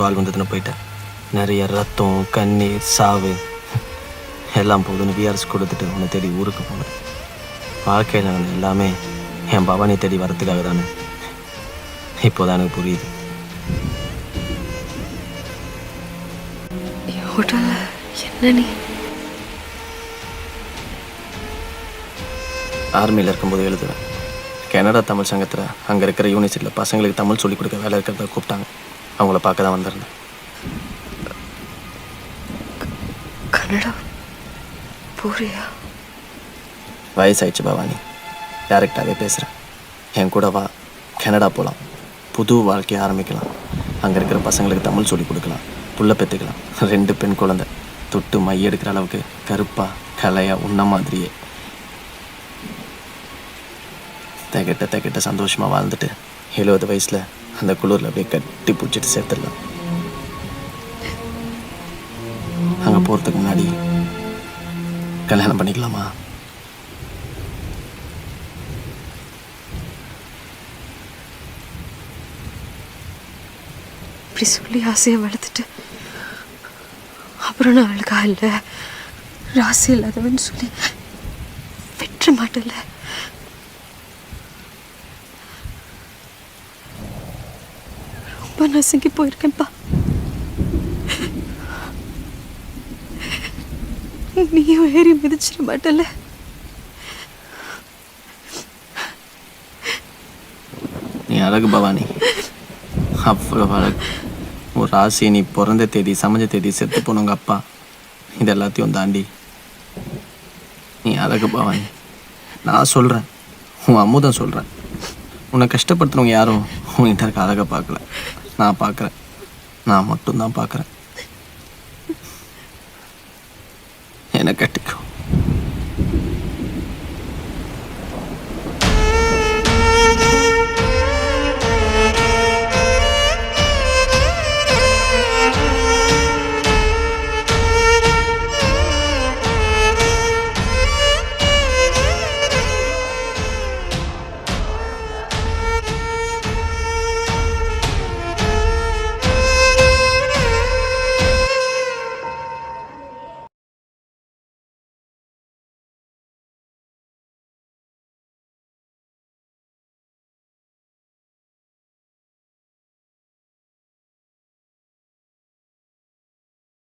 வாழ் வந்ததுன்னு போயிட்டேன். நிறைய ரத்தம், கண்ணீர், சாவு எல்லாம் போதுன்னு விஆர்எஸ் கொடுத்துட்டு உன்னை தேடி ஊருக்கு போனேன். வாழ்க்கையில் நடந்த எல்லாமே என் பவானி தேடி வரத்துக்காக தானே. இப்போதான் எனக்கு புரியுது. என்ன நீ ஆர்மியில் இருக்கும்போது எழுதுவேன். கனடா தமிழ் சங்கத்தில் அங்கே இருக்கிற யூனிவர்சிட்டியில் பசங்களுக்கு தமிழ் சொல்லிக் கொடுக்க வேலை இருக்கிறத கூப்பிட்டாங்க. அவங்கள பார்க்க தான் வந்திருந்தேன். கனடா போறியா? வயசாயிடுச்சு பவானி, டேரெக்டாகவே பேசுகிறேன். என் கூட வா, கனடா போகலாம். புது வாழ்க்கையை ஆரம்பிக்கலாம். அங்கே இருக்கிற பசங்களுக்கு தமிழ் சொல்லிக் கொடுக்கலாம். புள்ள பெற்றுக்கலாம். 2 பெண் குழந்தை. தொட்டு மைய எடுக்கிற அளவுக்கு கருப்பா கலையா உன்ன மாதிரியே தகிட்ட சந்தோஷமாக வாழ்ந்துட்டு 70 வயசில் அந்த குளிரில் அப்படியே கட்டி பிடிச்சிட்டு சேர்த்துடலாம். அங்கே போகிறதுக்கு முன்னாடி கல்யாணம் பண்ணிக்கலாமா? இப்படி சொல்லி ஆசையை வளர்த்துட்டு அப்புறம் நான் அழகா இல்லை, ராசி இல்லாதவன்னு சொல்லி விட்டுற மாட்டேன்ல. ரொம்ப நசுங்கி போயிருக்கேன்ப்பா. நீயும் ஏறி மிதிச்சிட மாட்டல. நீ அழகு பவானி, அவ்வளோ அழகு. ஒரு ராசி, நீ பிறந்த தேதி, சமைஞ்ச தேதி, செத்து போனவங்க அப்பா, இது எல்லாத்தையும் தாண்டி நீ அழகு பவானி. நான் சொல்கிறேன், உன் அம்முதம் சொல்கிறேன். உன்னை கஷ்டப்படுத்துனவங்க யாரும் உன்கிட்ட இருக்க அழகை பார்க்கல. நான் பார்க்குறேன், நான் மட்டும்தான் பார்க்குறேன். என்னை கட்டிக்கோ.